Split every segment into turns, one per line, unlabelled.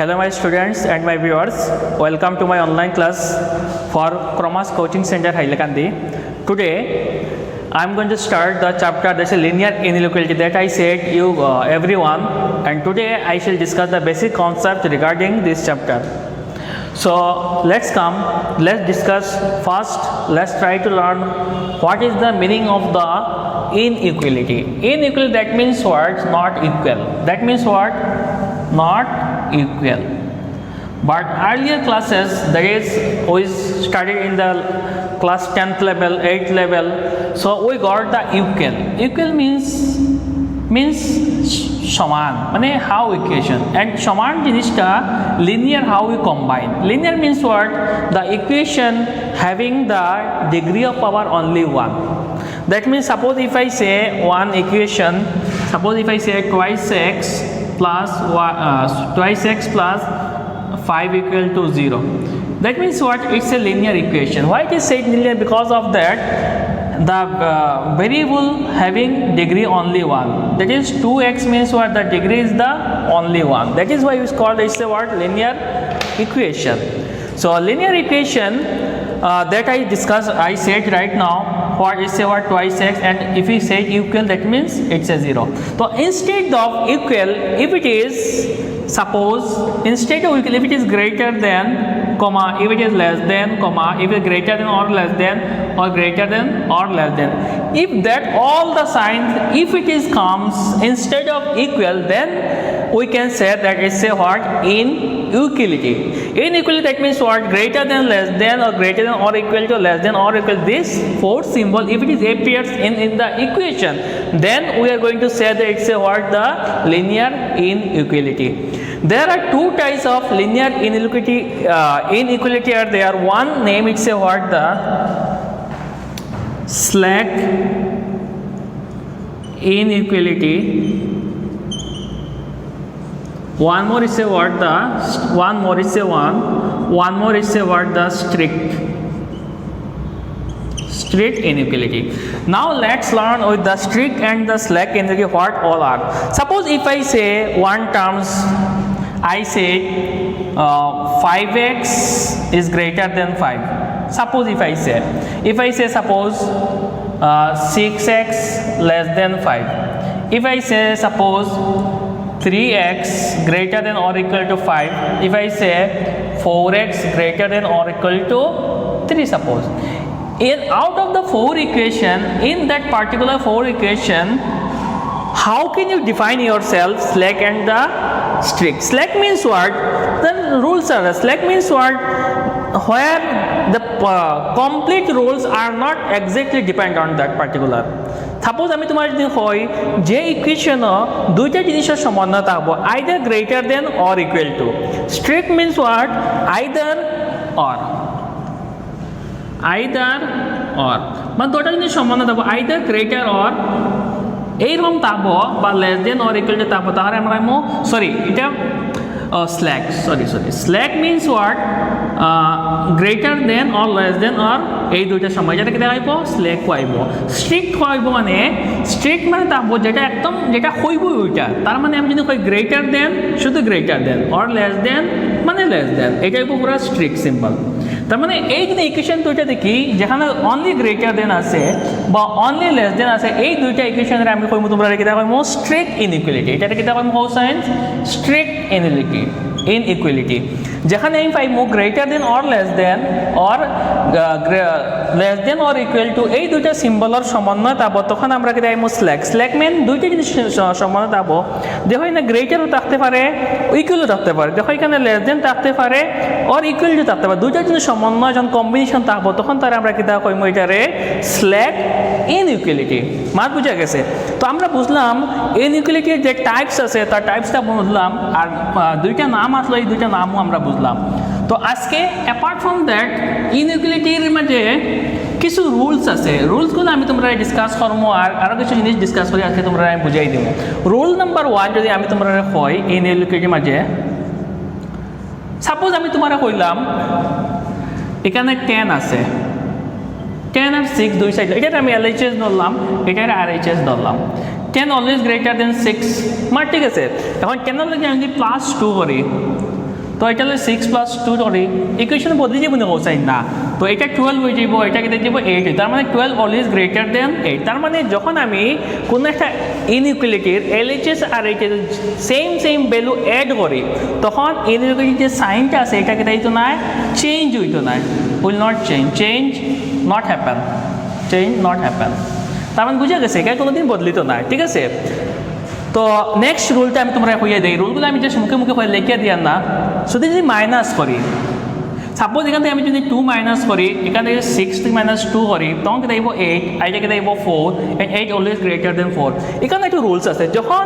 Hello my students and my viewers, welcome to my online class for Chromas Coaching Center Hailakandi. Today I am going to start the chapter that's a linear inequality that I said you everyone, and today I shall discuss the basic concept regarding this chapter. So let's discuss first. Let's try to learn what is the meaning of the inequality. Inequality, that means what? Not equal. That means what? Not equal. But earlier classes, that is we studied in the class 10th level, 8th level, so we got the equal. Equal means সমান, মানে how equation, and সমান জিনিসটা linear how we combine. Linear means what? The equation having the degree of power only 1. That means suppose if I say one equation, suppose if I say twice x plus 5 equal to 0. That means what? It's a linear equation. Why it is said linear? Because of that the variable having degree only 1. That is 2x means what? The degree is the only 1. That is why it's called, it's a what? Linear equation. So linear equation that I discussed, I said right now, what is say what? Twice x, and if we say equal, that means it's a 0. So instead of equal, if it is, suppose instead of equal, if it is greater than, comma, if it is less than, comma, if it is greater than or less than, or greater than or less than, if that all the signs, if it is comes instead of equal, then we can say that it's a what? Inequality. Inequality, that means what? Greater than, less than, or greater than or equal to, less than or equal. This fourth symbol, if it is appears in the equation, then we are going to say that it's a what? The linear inequality. There are two types of linear inequality. Inequality are there. One name, it's a what? The slack inequality. One more is a what? The one more is a one more is a what? The strict inequality. Now let's learn with the strict and the slack inequality what all are. Suppose if I say one terms, I say 5x is greater than 5. Suppose if I say suppose 6x less than 5. If I say suppose 3x greater than or equal to 5. If I say 4x greater than or equal to 3, suppose. Out of the 4 equation, in that particular 4 equation, how can you define yourself slack and the strict? Slack means what? The rules are, slack means what? Where the complete rules are not exactly depend on that particular. Suppose আমি তোমার যদি হয় যে equation দুইটা জিনিসের সমন্বয় থাকবো, either greater than or equal to. Strict means what? Either or. মানে দুইটা জিনিস সমন্বয় থাকবো, either greater or এইরকম থাকবো বা less than or equal to থাকবো, তাহলে আমরা এটা slack. Slack means what? Greater than or less than or এই দুইটা সময় যেটা কি দেখাইব স্ল্যাক হইব। স্ট্রিক্ট হইব মানে স্ট্রিক্ট মানে তাহবো যেটা একদম যেটা হইব ওইটা, তার মানে আমি যদি কই গ্রেটার দেন শুধু greater than, or less than মানে লেস দেন, এটা হইব পুরো স্ট্রিক্ট সিম্বল। তার মানে এই যদি ইকুয়েশন দুইটা দেখি যেখানে অনলি গ্রেটার দেন আছে বা অনলি লেস দেন আছে, এই দুইটা ইকুয়েশনের আমি কইমু তোমরা কি দেখাইমু স্ট্রিক্ট ইনইকুয়ালিটি। এটা কি দেখাইমু হাউ সাইন্স স্ট্রিক্ট inequality. যেখানে আমি পাইমু greater than or less than or less than or equal to, এই দুইটা সিম্বলের সমন্বয় থাকবো, তখন আমরা কি দেখাইমু স্ল্যাক। স্ল্যাক মেন দুইটা জিনিস সমন্বয় থাকবো, দেখো এখানে গ্রেটারও থাকতে পারে ইকুয়ালও থাকতে পারে, দেখো এখানে লেস দেন থাকতে পারে অর ইকুয়াল টু থাকতে পারে, দুইটা জিনিস সমন্বয় যখন কম্বিনেশন থাকবো তখন তারা আমরা কি দেখাইমু এটারে স্ল্যাক ইনইকুয়ালিটি। মাত বুঝা গেছে? তো আমরা বুঝলাম ইনইকুয়ালিটির যে টাইপস আছে তার টাইপসটা বুঝলাম, আর দুইটা নাম আসলো, এই দুইটা নামও আমরা বুঝলাম। তো আজকে অ্যাপার্ট ফ্রম দ্যাট ইনইকুয়ালিটির মাঝে কিছু রুলস আছে, রুলসগুলো আমি তোমরা ডিসকাস করবো, আর আরও কিছু জিনিস ডিসকাস করি আজকে তোমরা আমি বুঝাই দেবো। রুল নাম্বার 1 যদি আমি তোমরা হয় ইনইকুয়ালিটির মাঝে, সাপোজ আমি তোমরা কইলাম এখানে 10 আছে, 10 আর 6 দুই সাইড, এটা আমি LHS ধরলাম, এটা RHS ধরলাম। 10 always greater than 6 মার ঠিক আছে। এখন 10 এর লগে আমি যদি +2 করি তো এটা হলে 6 + 2 ধরি ইকুয়েশন বদলে যাব না কোসাইন না তো এটা 12 হয়ে যাব এটা কেটে যাব 8 তার মানে 12 অলওয়েজ গ্রেটার দেন 8 তার মানে যখন আমি কোনো একটা ইনইকুয়ালিটির এলএইচএস আর এইচএস সেম ভ্যালু অ্যাড করি তখন ইনইকুয়ালিটির যে সাইনটা আছে এটা কেটে দিত না চেঞ্জ হইতো না will not change not happen তার মানে বুঝা গেছে এটা কোনোদিন বদলিত না ঠিক আছে তো নেক্সট রুলটা আমি তোমরা হইয়া দিই রুলগুলো আমি জাস্ট মুখে হয়ে লিখে দিয়ার না শুধু যদি মাইনাস করি সাপোজ এখান থেকে আমি যদি 2 মাইনাস করি এখান থেকে 6 থেকে -2 করি তখন কেটে দিব 8 এটা কেটে দিব 4 and 8 অলওয়েজ গ্রেটার দেন 4 এখানে একটা রুলস আছে যখন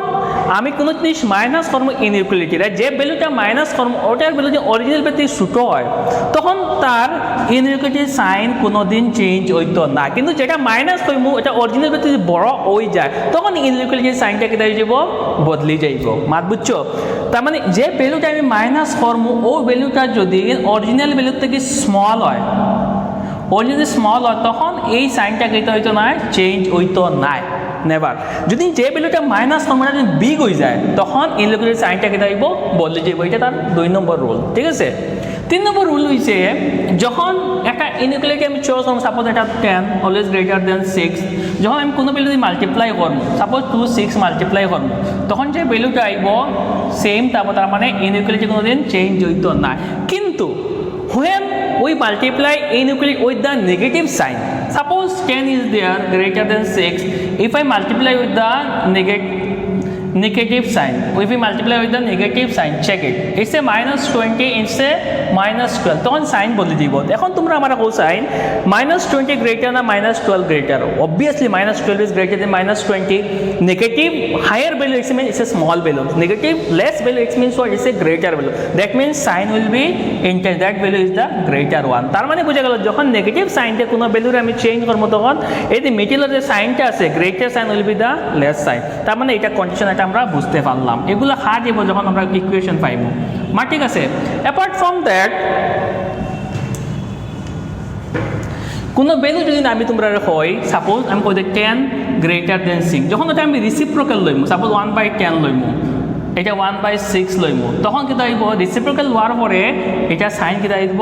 আমি কোনো জিনিস মাইনাস করবো ইনইকুয়ালিটি যে ভ্যালুটা মাইনাস করবো ওটার ভ্যালু যে অরিজিনাল ভ্যালু থেকে ছোটো হয় তখন তার ইনইকুয়ালিটির সাইন কোনোদিন চেঞ্জ হইতো না কিন্তু যেটা মাইনাস করবো এটা অরিজিনাল ভ্যালু যদি বড় হয়ে যায় তখন ইনইকুয়ালিটির সাইনটা কেটে যাব বদলি যাইব মাত বুঝছো তার মানে যে ভ্যালুটা আমি মাইনাস করবো ওই ভ্যালুটা যদি অরিজিনাল ভ্যালু থেকে স্মল হয় তখন এই সাইনটা কেটে হইতো না চেঞ্জ হইতো না নেভার যদি যে ভ্যালুটা মাইনাস ফর্মুলা যদি বিগ হয়ে যায় তখন ইনইকুয়ালিটির সাইনটা কেটে হইব বদলে যাব এটা তার 2 নম্বর রুল ঠিক আছে 3 নম্বর রুল হইছে যখন একটা ইনইকুয়ালিটি আমি চুজ করব সাপোজ এটা 10 অলওয়েজ গ্রেটার দেন 6 যখন আমি কোনো ভ্যালু দিয়ে মাল্টিপ্লাই করব সাপোজ 2 6 মাল্টিপ্লাই করব তখন যে ভ্যালুটা আইব সেম তার মানে ইনইকুয়ালিটি কোনোদিন চেঞ্জ হইতো না কিন্তু when we multiply inequality with the negative sign suppose 10 is there greater than 6 if I multiply with the negative sign if we multiply with the negative sign check it it's a -20 it's a -12 তখন sign বদলে দিব এখন তোমরা আমার কোন sign -20 greater না -12 greater obviously -12 is greater than -20 negative higher value it means it's a small value negative less value it means what it's a greater value that means sign will be integral that value is the greater one তার মানে বুঝা গেল যখন negative সাইনটা কোনো ভ্যালুর আমি change করব তখন এই যে মিডলের যে সাইনটা আছে greater sign will be the less sign তার মানে এটা কন্ডিশন এটা আমরা বুঝতে পারলাম এগুলো হার দিব যখন আমরা ইকুয়েশন পাইব মা ঠিক আছে অ্যাপার্ট ফ্রম দ্যাট কোনো ভ্যালু যদি আমি তোমরা হয় সাপোজ আমি কই 10 গ্রেটার দেন 6 যখন এটা আমি রেসিপ্রোকাল লইমু সাপোজ 1/10 লইমু এটা 1/6 লইমু তখন কি দাইব রেসিপ্রোকাল হওয়ার পরে এটা সাইন কি দাইব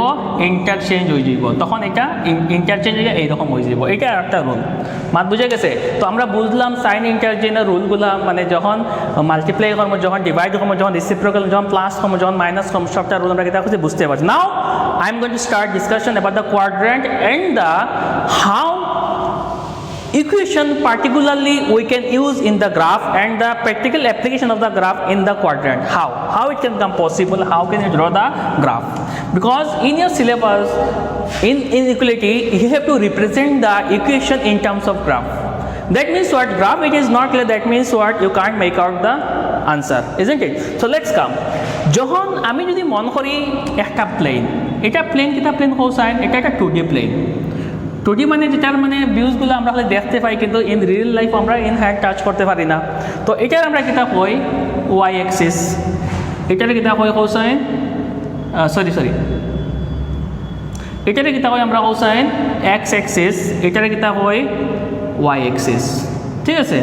ইন্টারচেঞ্জ হয়ে যাব তখন এটা ইন্টারচেঞ্জ হয়ে এইরকম হয়ে যাব এটা একটা রুল মাত বুঝে গেছে তো আমরা বুঝলাম সাইন ইন্টারচেঞ্জের রুলগুলো মানে যখন মাল্টিপ্লাই করবো যখন ডিভাইড করবো যখন রেসিপ্রোকাল যখন প্লাস করবো যখন মাইনাস করবো সবটা রুল আমরা এটা বুঝতে পারছি now I am going to start discussion about the quadrant and the how equation particularly we can use in the graph and the practical application of the graph in the quadrant how it can become possible how can you draw the graph because in your syllabus in inequality you have to represent the equation in terms of graph that means what graph it is not clear that means what you can't make out the answer isn't it so let's come যখন আমি যদি মন করি একটা plane এটা plane কিটা plane cosine এটা একটা 2D প্লেন 2D মানে যেটার মানে ভিউজগুলো আমরা খালি দেখতে পাই কিন্তু ইন রিয়েল লাইফ আমরা ইন হ্যান্ড টাচ করতে পারি না তো এটার আমরা কিতা কই ওয়াই অ্যাক্সিস এটার কিতা কই কোসাইন সরি এটার কিতা কই আমরা কোসাইন এক্স অ্যাক্সিস এটার কিতা কই ওয়াই অ্যাক্সিস ঠিক আছে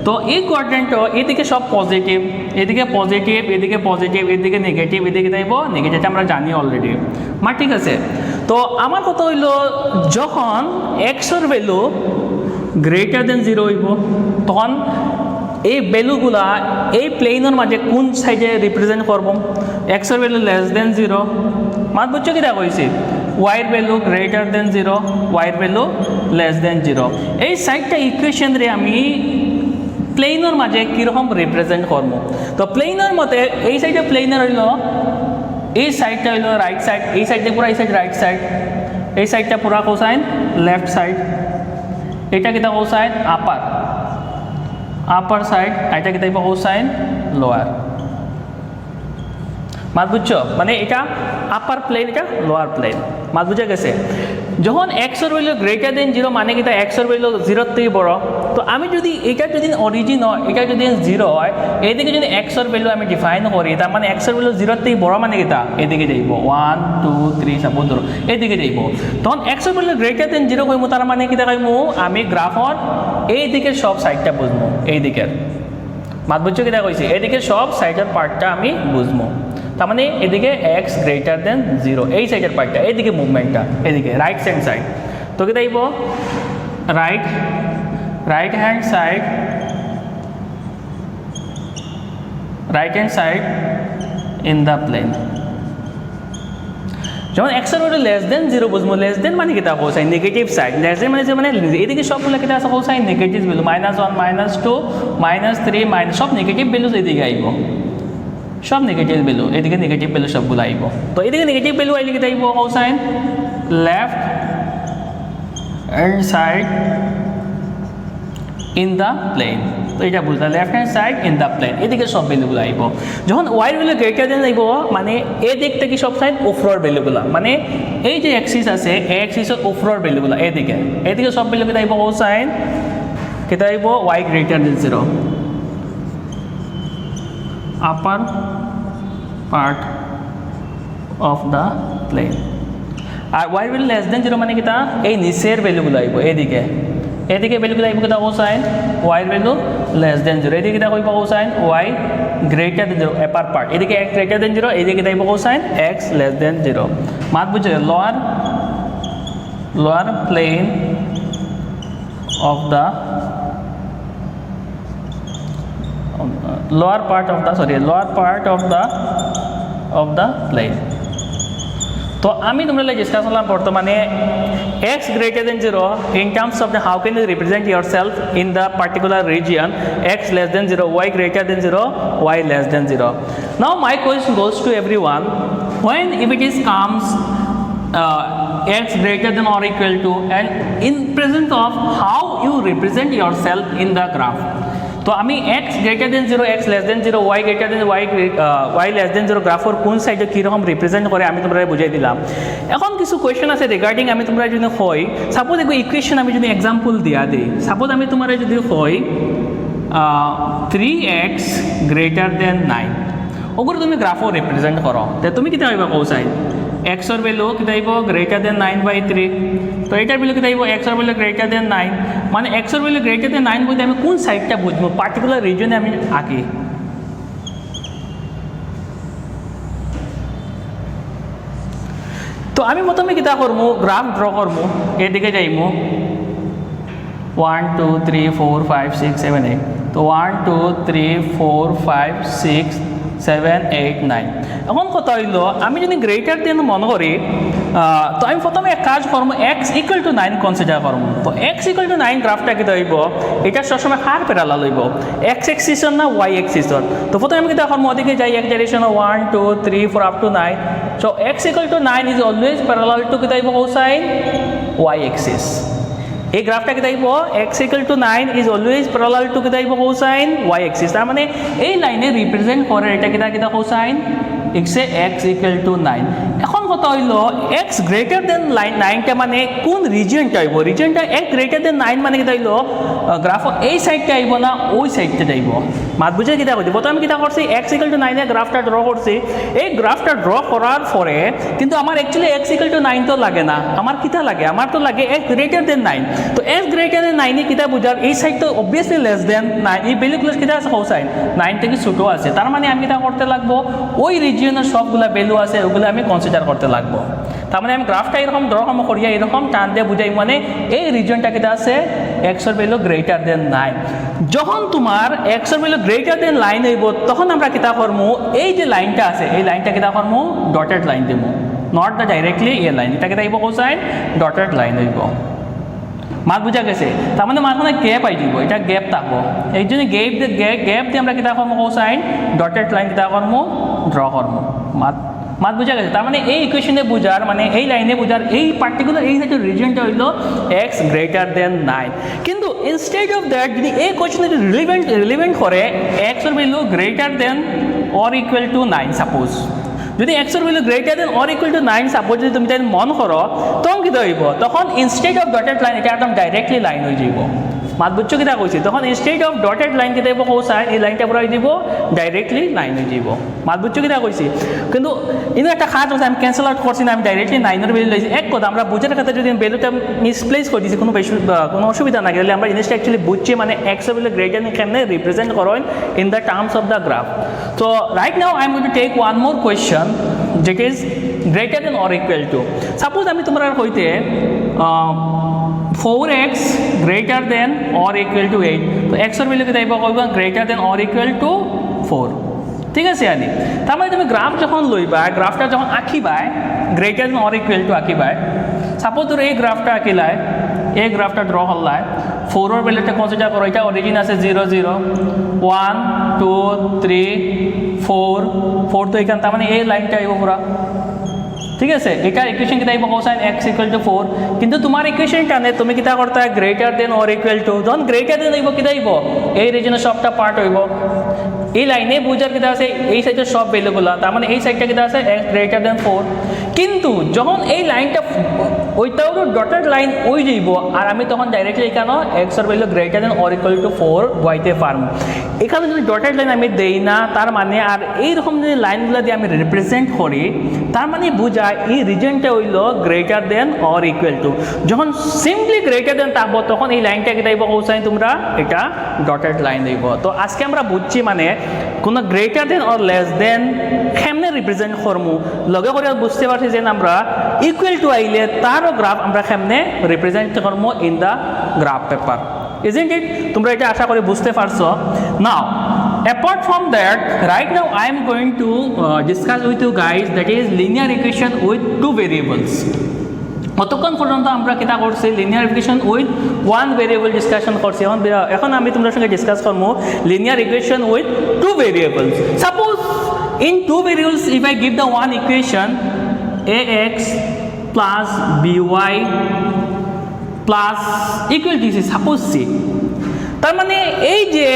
তো এই কোয়াড্রেন্টও এদিকে সব পজিটিভ এদিকে পজিটিভ এদিকে পজিটিভ এদিকে নেগেটিভ এদিকে যাইব নেগেটিভ এটা আমরা জানি অলরেডি মা ঠিক আছে তো আমার কথা হইল যখন এক্সর ভ্যালু গ্রেটার দেন 0 হইব তখন এই ভ্যালুগুলা এই প্লেনের মাঝে কোন সাইডে রিপ্রেজেন্ট করব এক্সর ভ্যালু লেস দেন 0 মাত বুঝছো কি দেখা হয়েছে ওয়াইয়ের ভ্যালু গ্রেটার দেন 0 ওয়াইয়ের ভ্যালু লেস দেন 0 এই সাইডটা ইকুয়েশন রে আমি প্লেনের মাঝে কীরকম রিপ্রেজেন্ট করব তো প্লেনের মতে এই সাইডে প্লেনের হইল এই সাইডটা হইল রাইট সাইড এই সাইড দিয়ে পুরো এই সাইড রাইট সাইড এই সাইডটা পুরো কোসাইন লেফট সাইড এটা কিতা কোসাইন আপার সাইড এটা কিতা কোসাইন লোয়ার মাত বুঝছো মানে এটা আপার প্লেন এটা লোয়ার প্লেন মাত বুঝা গেছে যখন এক্সর ভ্যালু গ্রেটার দেন 0 মানে কিতা এক্সর ভ্যালু 0 থেকে বড় তো আমি যদি এটা যদি অরিজিন হয় এটা যদি 0 হয় এদিকে যদি এক্সর ভ্যালু আমি ডিফাইন করি তার মানে এক্সর ভ্যালু 0 থেকে বড় মানে কিতা এদিকে যাইব 1 2 3 সাপোজ ধরো এদিকে যাইব তখন এক্সর ভ্যালু গ্রেটার দেন 0 কইমু তার মানে কিতা কইমু আমি গ্রাফর এই দিকে সব সাইডটা বুঝবো এই দিকের মাত বুঝছো কিতা কইছি এদিকে সব সাইডের পার্টটা আমি বুঝবো তার মানে এদিকে এক্স গ্রেটার দেন 0 এই সাইডের পার্টটা এদিকে মুভমেন্টটা এদিকে রাইট হ্যান্ড সাইড তো কি তাইব right hand side in the plane যখন এক্স এর ভ্যালু লেস দেন 0 বুঝবো লেস দেন মানে কিতা cosine negative side less than মানে এদিকে সবগুলো কিতা আছে কোসাইন নেগেটিভ ভ্যালু -1 -2 -3 সব নেগেটিভ ভ্যালু এদিকে আইব সব নেগেটিভ ভ্যালু এদিকে নেগেটিভ ভ্যালু সবগুলো আইব তো এদিকে নেগেটিভ ভ্যালু আইলে কিতা আইব cosine left hand side in the plane তো এটা বুঝলাম left hand side in the plane এদিকে সব ভ্যালুগুলো আইব যখন ওয়াইয়ের ভ্যালু গ্রেটার দেন আইব মানে এই দিক থেকে সব সাইড উপরের ভ্যালুগুলো মানে এই যে অ্যাক্সিস আছে এই অ্যাক্সিসের উপরের ভ্যালুগুলো এদিকে সব ভ্যালু কিতা আইব কোসাইন কিতা আইব Y greater than 0 upper part of the plane আর ওয়াই ভ্যালু লেস দেন 0 মানে কিতা এই নিচের ভ্যালুগুলো আইব এদিকে ভ্যালুগুলো আইব কিতা cosine Y value less than 0 এদিকে কিতা কইব cosine Y greater than 0 upper part এদিকে x গ্রেটার দেন 0 এদিকে কিতা আইব কোসাইন x লেস দেন 0 মাত বুঝে lower plane of the lower part of the plane তো আমি তোমরা ডিসকাস করলাম বর্তমানে x greater than 0 in terms of the how can you represent yourself in the particular region x less than 0 y greater than 0 y less than 0 now my question goes to everyone when if it is comes x greater than or equal to and in presence of how you represent yourself in the graph তো আমি x greater than 0 x less than 0 y greater than y less than 0 গ্রাফের কোন সাইডে কীরকম represent করে আমি তোমরা বুঝাই দিলাম এখন কিছু কোয়েশ্চেন আছে রিগার্ডিং আমি তোমরা যদি হয় সাপোজ দেখো ইকুয়েশন আমি যদি এক্সাম্পল দিয়া দিই সাপোজ আমি তোমরা যদি হয় 3x greater than 9 ওগুলো তুমি গ্রাফও রিপ্রেজেন্ট করো তো তুমি কিতা হইবা কোসাইন x এর ভ্যালু কিতা হইব গ্রেটার দেন 9/3 তো এটার ভ্যালু কিতা হইব x এর ভ্যালু গ্রেটার দেন 9 মানে x এর ভ্যালু গ্রেটার দেন 9 বলতে আমি কোন সাইডটা বুঝবো পার্টিকুলার রিজনে আমি আঁকি তো আমি প্রথমে কিতা করবো গ্রাফ ড্র করবো এদিকে যাইমু 1 2 3 4 5 6 7 8 তো 1 2 3 4 5 6 7 8 9 এখন কথা হইল আমি যদি গ্রেটার দেন মনে করি তো আমি প্রথমে এক কাজ করবো x ইকুয়াল টু 9 কনসিডার করবো তো x ইকুয়াল টু 9 গ্রাফটা কি হইব এটা সবসময় কার প্যারালাল হইব x এক্সিসর না y এক্সিসর তো প্রথমে আমি কিতা করবো ওদিকে যাই এক direction 1 2 3 4 up to 9 so x equal to 9 is always parallel to কিতা হইব কোসাইন y এক্সিস এই গ্রাফটা কিতা হইব x equal to 9 is always parallel to কিতা হইব কোসাইন y এক্সিস তার মানে এই লাইনে রিপ্রেজেন্ট করে এটা কিতা কোসাইন x ইকুয়াল টু 9 এখন কথা হইল x গ্রেটার দেন 9টা মানে কোন রিজিয়নটা আইব রিজিয়নটা x গ্রেটার দেন 9 মানে কিতা হইল গ্রাফ এই সাইডটা আইব না ওই সাইডটা যাইব মাত বুঝে কিতা কইছি প্রথমে আমি কিতা করছি x ইকুয়াল টু 9 এর গ্রাফটা ড্র করছি এই গ্রাফটা ড্র করার পরে কিন্তু আমার অ্যাকচুয়ালি x ইকুয়াল টু 9 তো লাগে না আমার কিতা লাগে আমার তো লাগে x গ্রেটার দেন 9 তো x গ্রেটার দেন 9 এ কিতা বুঝার এই সাইড তো অবভিয়াসলি লেস দেন 9 এই ভ্যালুগুলো কিতা আছে কোসাইন 9 থেকে ছোট আছে তার মানে আমি কিতা করতে লাগবো ওই রিজিয়নের সবগুলা ভ্যালু আছে ওগুলো আমি কনসিডার করতে লাগবো তার মানে আমি গ্রাফটা এরকম ড্র করিয়া এরকম টান দিয়ে বুঝাই মানে এই রিজিয়নটা কিতা আছে x এর ভ্যালু গ্রেটার দেন 9 যখন তোমার x এর ভ্যালু গ্রেটার দেন 9 হইব তখন আমরা কিতা করবো এই যে লাইনটা আছে এই লাইনটা কিতা করবো ডটেড লাইন দেবো not the directly A line এটা কিতা হইব কোসাইন ডটেড লাইন হইব মাত বুঝা গেছে তার মানে মাঝখানে গ্যাপ আই দিব এটা গ্যাপ থাকবো এই জন্য গ্যাপ দিয়ে আমরা কিতা করবো কোসাইন ডটেড লাইন কিতা করবো ড্র করবো মাত বুঝা গেছে তার মানে এই ইকুয়েশনে বুঝার মানে এই লাইনে বুঝার এই পার্টিকুলার এই যে রিজিয়নটা হইল x গ্রেটার দেন 9 কিন্তু ইনস্টেড অফ দ্যাট যদি এই কোয়েশ্চনে রিলেভেন্ট করে x এর value greater than or equal two 9 suppose যদি x এর value greater than or equal two 9 suppose যদি তুমি তাই মন করো তখন কি হইব তখন ইনস্টেড অফ ডটেড লাইন এটা একদম ডাইরেক্টলি লাইন হয়ে যাইব মাত বুঝছো কিতা কইছি তখন ইনস্টেড অফ ডটেড লাইন কিতা দিব কোসাইন এই লাইনটা পুরা দিব ডাইরেক্টলি লাইন হয়ে যাব মাত বুঝছো কিতা কইছি কিন্তু ইনো একটা খাত আছে আমি ক্যান্সেল আউট করছি না আমি ডাইরেক্টলি 9 এর ভ্যালু লইছি এক কথা আমরা বুঝার ক্ষেত্রে যদি ভ্যালুটা মিসপ্লেস করে দিছি কোনো অসুবিধা না গেলে আমরা জিনিসটা অ্যাকচুয়ালি বুঝছি মানে x এর ভ্যালু গ্রেটার দেন কেমনে রিপ্রেজেন্ট করেন in the terms of the graph তো right now I am going to take one more question যেট is greater than or equal to suppose আমি তোমরা কইতে 4x greater than or equal to 8 তো x এর value কি দাইবা কইবা greater than or equal to 4 ঠিক আছে আনি তার মানে তুমি গ্রাফ যখন লইবা গ্রাফটা যখন আঁকিবা greater than or equal to আঁকিবা সাপোজ তোর এই গ্রাফটা আঁকিলাই এই গ্রাফটা ড্র হল্লাই 4 এর ভ্যালুটা কনসিডার করো এটা অরিজিন আছে 0 0 1 2 3 4 4 তো এখান তার মানে এই লাইনটা আইবো পুরা ঠিক আছে এটা ইকুয়েশন কি দাইবো কোসাইন x = 4 কিন্তু তোমার ইকুয়েশনটা নে তুমি কিটা করতে greater than or equal two যখন গ্রেটার দেন দাইবো কি দাইবো এই রিজনের সবটা পার্ট হইব এই লাইনে বুঝার কিটা আছে এই সাইডের সব ভ্যালুগুলো তার মানে এই সাইডটা কিটা আছে x greater than 4 কিন্তু যখন এই লাইনটা ওইটাও ডটেড লাইন ওই যাইব আর আমি তখন ডাইরেক্টলি এখানে x এর value greater than or equal to 4 বইতে পারবো এখানে যদি ডটেড লাইন আমি দেই না তার মানে আর এই রকম যদি লাইনগুলো দিয়ে আমি রিপ্রেজেন্ট করি তার মানে বুঝায় এই রিজনটা হইল greater than or equal two যখন সিম্পলি গ্রেটার দেন থাকবো তখন এই লাইনটা কি দাইব কোসাইন তোমরা এটা ডটেড লাইন দিব তো আজকে আমরা বুঝছি মানে কোন গ্রেটার দেন অর লেস দেন কেমনে রিপ্রেজেন্ট করমু লগে করে বুঝতে পারছি যে আমরা ইকুয়াল টু আইলে তারও গ্রাফ আমরা কেমনে রিপ্রেজেন্ট করমু in the graph paper isn't it তোমরা এটা আশা করি বুঝতে পারছো নাও apart from that right now I am going to discuss with you guys that is linear equation with two variables অতক্ষণ পর্যন্ত আমরা কিতা করছি linear equation with one variable discussion করছি এখন আমি তোমাদের সঙ্গে ডিসকাস করবো linear equation with two variables suppose in two variables if I give the one equation ax plus by plus equal to c suppose c তার মানে এই যে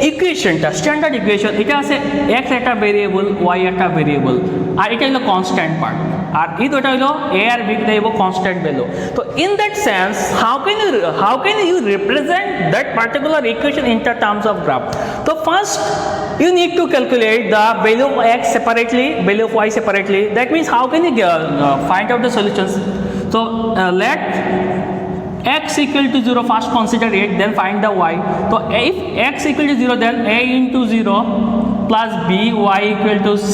ইকুয়েশনটা স্ট্যান্ডার্ড ইকুয়েশন এটা আছে x একটা ভেরিয়েবল y একটা ভেরিয়েবল আর এটা হলো কনস্ট্যান্ট পার্ট আর এই দুটো হলো a আর b কে দেব কনস্ট্যান্ট ভ্যালু তো in that sense how can you represent that particular equation in terms of graph so first you need to calculate the value of x separately value of y separately that means how can you find out the solutions so let x equal to 0 first consider it then find the y so if x equal to 0 then a into 0 plus by equal to c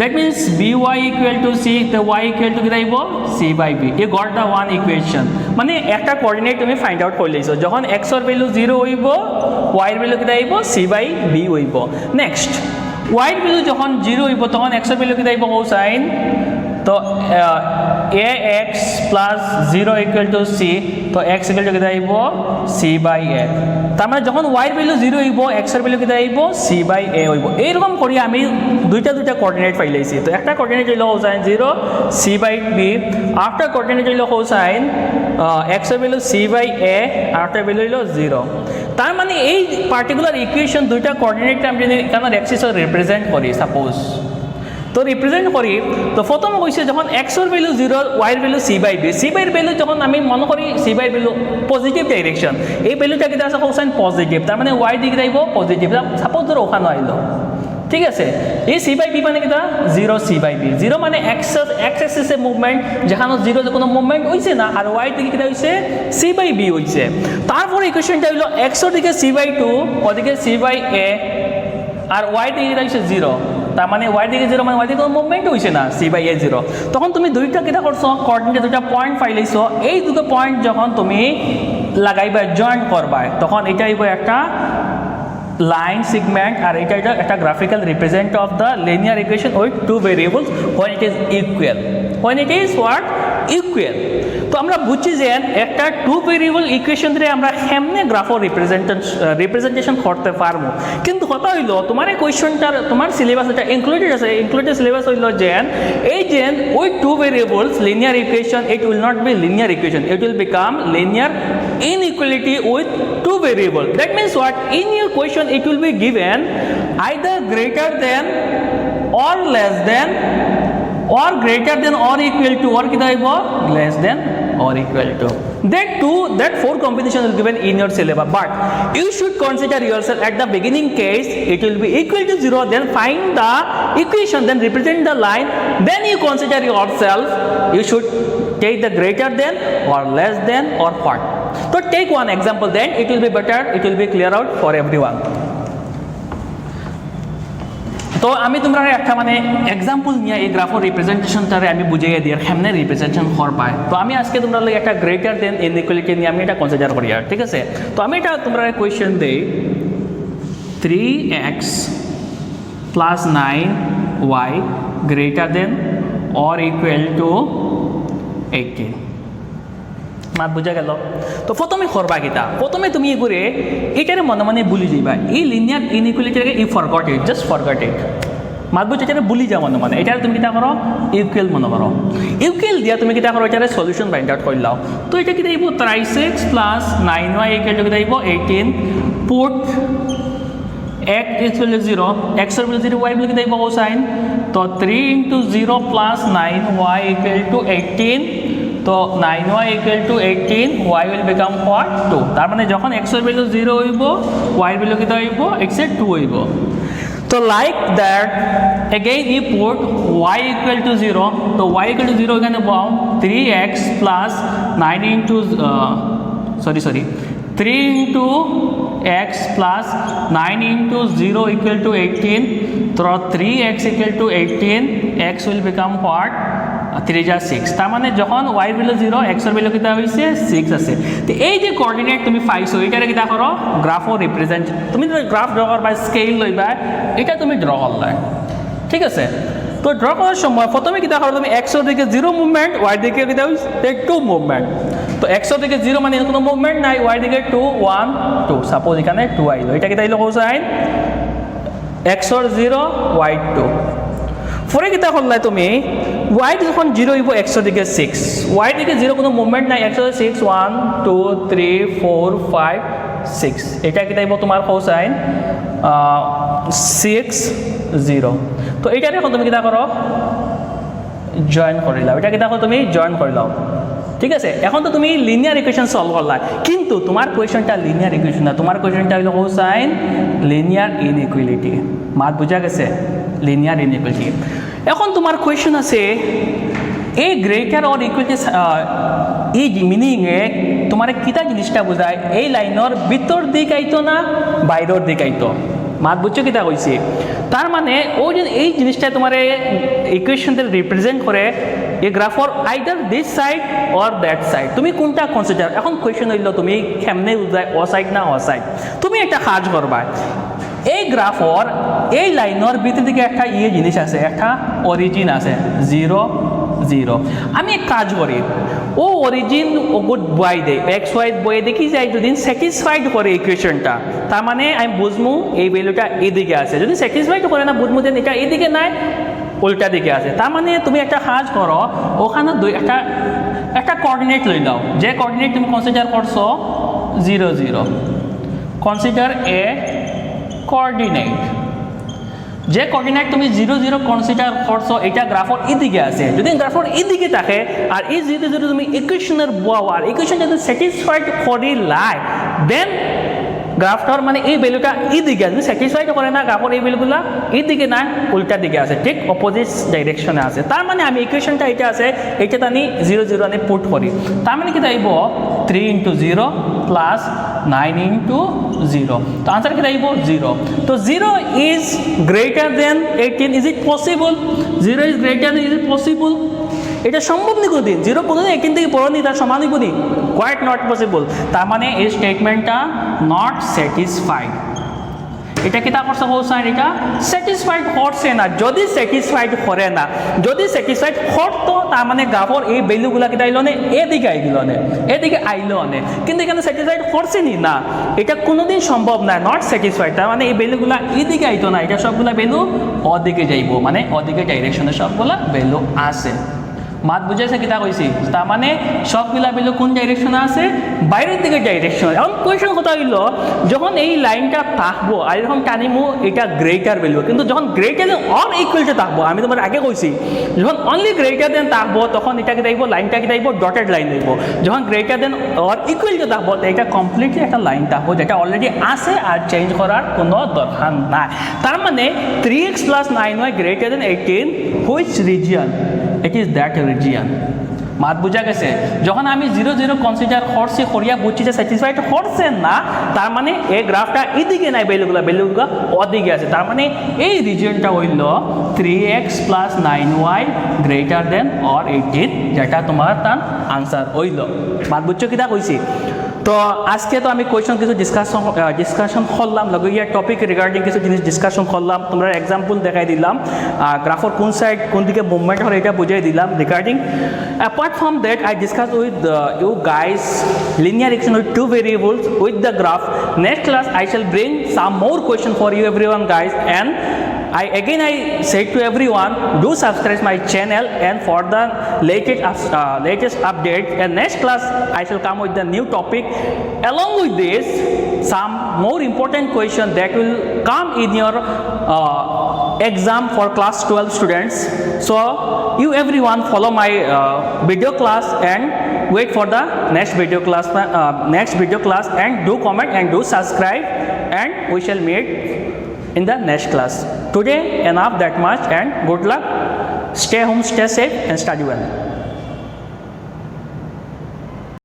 that means by equal to c the y equal to কিরাইব c by b you got the one equation মানে একটা coordinate তুমি find out করে লইছো যখন x এর value 0 হইব y এর value কিরাইব c by b হইব next y এর ভ্যালু যখন 0 হইব তখন x এর ভ্যালু কিরাইব কোসাইন তো ax plus 0 equal to c তো x equal to কিটা আইব c by a তার মানে যখন y এর ভ্যালু 0 হইব x এর ভ্যালু কিটা আইব c by a হইব এইরকম করি আমি দুইটা কোঅর্ডিনেট পাইলাইছি তো একটা কোঅর্ডিনেট হইলো cosine 0 c by b after coordinate হইলো কোসাইন x এর value c by a after value হইলো 0 তার মানে এই পার্টিকুলার ইকুয়েশন দুইটা কোঅর্ডিনেটকে আমি যদি এখানে অ্যাক্সিস রিপ্রেজেন্ট করি সাপোজ তো রিপ্রেজেন্ট করি তো প্রথম কইছে যখন x এর ভ্যালু 0 y এর value c by b c by এর ভ্যালু যখন আমি মনে করি c by এর ভ্যালু পজিটিভ ডাইরেকশন এই ভ্যালুটা কিটা আছে কোসাইন পজিটিভ তার মানে y দিকে যাইব পজিটিভ সাপোজ ধরো ওখানে আইলো ঠিক আছে এই c by b মানে কিটা 0 c by b 0 মানে x axis এ মুভমেন্ট যেখানে 0 তে কোনো মুভমেন্ট হইছে না আর y দিকে কিটা হইছে c by b হইছে তারপর ইকুয়েশনটা হলো x এর দিকে c by 2 ওদিকে c by a R y দিকে কিটা হইছে 0 তার মানে y দিকে 0 মানে y দিকে কোনো মুভমেন্ট হইছে না c by a 0 তখন তুমি দুইটা কিটা করছো কোঅর্ডিনেট দুইটা পয়েন্ট পাইলাইছো এই দুটো পয়েন্ট যখন তুমি লাগাইবা জয়েন্ট করবা তখন এটা হইব একটা লাইন সেগমেন্ট আর এটা একটা graphical represent of the linear equation with two variables when it is equal when it is what equal তো আমরা বুঝছি যে একটা টু ভেরিয়েবল ইকুয়েশন দিয়ে আমরা কেমনে গ্রাফ রিপ্রেজেন্টেশন করতে পারবো কিন্তু কথা হইলো তোমার এই কোয়েশ্চনটার তোমার সিলেবাস এটা ইনক্লুডেড আছে ইনক্লুডেড সিলেবাস হইলো যে এই যে with two variables linear equation it will not be linear equation it will become linear inequality with two variable that means what in your question it will be given either greater than or less than or greater than or equal to or কিটা হইব less than or equal to. That 4 combinations is given in your syllabus, but you should consider yourself at the beginning case it will be equal to 0, then find the equation, then represent the line, then you consider yourself you should take the greater than or less than or what. So take one example, then it will be better, it will be clear out for everyone. তো আমি তোমরা একটা মানে example নিয়ে এই গ্রাফের রিপ্রেজেন্টেশনটারে আমি বুঝিয়ে দিই আর কেমনে রিপ্রেজেন্টেশন হওয়ার পায়। তো আমি আজকে তোমরা একটা গ্রেটার দেন ইনইকুয়ালিটি নিয়ে আমি এটা কনসিডার করি আর ঠিক আছে। তো আমি এটা তোমরা কোয়েশ্চেন দেই 3x plus 9y greater than or equal to 18 মাত বুঝা গেল। তো প্রথমে করবা কিতা, প্রথমে তুমি এগুলো এটারে মনে মনে ভুলি যাইবা, এই লিনিয়ার ইনইকুয়ালিটিটাকে ই ফরগট ইট, জাস্ট ফরগট ইট, মাত বুঝে এটারে ভুলি যাও মনে মনে। এটারে তুমি কিতা করো ইকুয়াল মনে করো, ইকুয়াল দিয়া তুমি কিতা করো এটারে সলিউশন ফাইন্ড আউট করে লাও। তো এটা কিতা আইব 3x plus 9y equal to কিতা আইব 18, put x equal to 0, x equal to 0, y equal to কিতা আইব কোসাইন। তো 3 into 0 plus 9y equal to 18, তো 9y equal to 18, y will become what 2। তার মানে যখন x এর ভ্যালু 0 হইব y এর ভ্যালু কত হইব x এর 2 হইব। তো like that again you put y equal to 0, তো y equal to 0 এখানে পাও 3x plus 9 into 3 into x plus 9 into 0 equal to 18, so 3x equal to 18, x will become what 3 * 6। তার মানে যখন y এর ভ্যালু 0 x এর value কিতা হইছে 6 আছে। তো এই যে কোঅর্ডিনেট তুমি পাইছো এটারে কিতা করো গ্রাফও রিপ্রেজেন্ট, তুমি গ্রাফ ড্র করবা স্কেল লইবা এটা তুমি ড্র করলা ঠিক আছে। তো ড্র করার সময় প্রথমে কিতা করো তুমি x এর দিকে 0 মুভমেন্ট, y এর দিকে কিতা হইছে 2 মুভমেন্ট। তো x এর দিকে 0 মানে কোনো মুভমেন্ট নাই, y এর দিকে 2 1 2, সাপোজ এখানে 2 আইলো, এটা কিতা আইলো কোসাইন x এর 0 y 2। পরে কিতা করলা তুমি y যখন 0 হইব x এর দিকে 6, y এর দিকে 0 কোনো মুভমেন্ট নাই, x এর 6 1 2 3 4 5 6, এটা কিতা হইব তোমার কোসাইন 6 0। তো এটা এখন তুমি কিতা করো জয়েন করে লাও, এটা কিতা করো তুমি জয়েন করে লাও ঠিক আছে। এখন তো তুমি লিনিয়ার ইকুয়েশন সলভ করলা, কিন্তু তোমার কোয়েশনটা লিনিয়ার ইকুয়েশন না, তোমার কোয়েশনটা হলো কোসাইন লিনিয়ার ইনইকুয়ালিটি। মাত বুঝা গেছে লিনিয়ার ইনইকুয়ালিটি। এখন তোমার কোয়েশন আছে এ গ্রেটার অর ইকুয়ালিটি, এই মিনিংয়ে তোমার কিতা জিনিসটা বোঝায় এই লাইনের ভিতর দিক আইতো না বাইরের দিক আইতো, মাত বুঝছো কিতা কইছি। তার মানে ওই যে এই জিনিসটা তোমার ইকুয়েশনদের রিপ্রেজেন্ট করে এই গ্রাফর either this side or that side, তুমি কোনটা কনসিডার। এখন কোয়েশন হইল তুমি কেমনে বুঝায় ও সাইড না ও সাইড। তুমি একটা কাজ করবা, এই গ্রাফর এই লাইনের ভিতর দিকে একটা জিনিস আছে, একটা অরিজিন আছে 0 0। আমি এক কাজ করি ও অরিজিন ও গুড বই দে এক্স ওয়াই বই দেখি যাই যদি স্যাটিসফাইড করে ইকুয়েশনটা, তার মানে আমি বুঝবো এই ভ্যালুটা এদিকে আছে। যদি স্যাটিসফাইড করে না বুঝবো যে এটা এদিকে নাই উল্টা দিকে আছে। তার মানে তুমি একটা কাজ করো ওখানে একটা কোঅর্ডিনেট লই দাও, যে কোঅর্ডিনেট তুমি কনসিডার করছো 0 0, কনসিডার এ কোঅর্ডিনেট, যে কোঅর্ডিনেট তুমি 0 0 কনসিডার করছো এটা গ্রাফর এদিকে আছে। যদি গ্রাফর এদিকে থাকে আর এই 0 0 তুমি ইকুয়েশনের বওয়ার ইকুয়েশন যদি স্যাটিসফাইড করি লাই, দেন গ্রাফটার মানে এই ভ্যালুটা এদিকে আছে। স্যাটিসফাইড করে না গ্রাফর এই ভ্যালুগুলো এদিকে না উল্টা দিকে আছে, ঠিক অপোজিট ডাইরেকশনে আছে। তার মানে আমি ইকুয়েশনটা এটা আছে এটা আমি 0 0 আনে পুট করি, তার মানে কি আইব 3 into 0 plus 9 into 0, তো আনসার কি আইব 0। তো 0 is greater than 18, is it possible? 0 is greater than, is it possible? এটা সম্ভব নি কোনদিন 0 কোনদিন 18 থেকে বড় নি তার সমান হইব নি, কোয়াইট নট পসিবল। তার মানে এই স্টেটমেন্টটা নট স্যাটিসফাইড। এটা কি তা করছে কোসাইন এটা স্যাটিসফাইড করছে না। যদি স্যাটিসফাইড করে না, যদি স্যাটিসফাইড করতো তার মানে গ্রাফর এই ভ্যালুগুলা কি আইলো না এদিকে আইলো না এদিকে আইলো না, কিন্তু এখানে স্যাটিসফাইড করছে নি না, এটা কোনোদিন সম্ভব না, নট স্যাটিসফাইড। তার মানে এই ভ্যালুগুলা এদিকে আইতো না, এটা সবগুলা ভ্যালু ওদিকে যাইব, মানে ওদিকে ডাইরেকশনে সবগুলা ভ্যালু আছে। মাত বুঝাইছে কিতা কইছি তার মানে সবগুলা বেলু কোন ডাইরেকশনে আছে বাইরের দিকে ডাইরেকশন এখন কোয়েশ্চন কথা হইল যখন এই লাইনটা থাকবো আর এরকম টানিমু এটা গ্রেটার ভ্যালু কিন্তু যখন greater than or equal two থাকবো আমি তোমার আগে কইছি যখন অনলি গ্রেটার দেন থাকবো তখন এটা কি থাকবো লাইনটা কি থাকবো ডটেড লাইন থাকব যখন greater than or equal two থাকবো এটা কমপ্লিটলি একটা লাইন থাকবো যেটা অলরেডি আছে আর চেঞ্জ করার কোনো দরকার নাই তার মানে 3x plus 9y greater than 18 which region it is that region মাত বুঝা গেছে যখন আমি 0 কনসিডার করছি করিয়া বুঝছি যে স্যাটিসফাইড হচ্ছে না তার মানে এই গ্রাফটা এদিকে নাই ভ্যালুগুলো ওদিকে আছে তার মানে এই রিজিয়নটা হইল 3x plus 9y greater than or 18 যেটা তোমার তার আনসার হইল মাত বুঝছো কিটা কইছি তো আজকে তো আমি কোয়েশ্চন কিছু ডিসকাশন করলাম লগিয়া টপিক রিগার্ডিং কিছু জিনিস ডিসকাশন করলাম তোমরা এক্সাম্পল দেখাই দিলাম গ্রাফর কোন সাইড কোন দিকে মুভমেন্ট হয় এটা বুঝাই দিলাম regarding apart from that I discuss with you guys linear equation with two variables with the graph next class I shall bring some more question for you everyone guys and I say to everyone do subscribe my channel and for the latest update and next class I shall come with the new topic along with this some more important question that will come in your exam for class 12 students so you everyone follow my video class and wait for the next video class and do comment and do subscribe and we shall meet in the next class. Today enough that much and good luck. Stay home, stay safe and study well.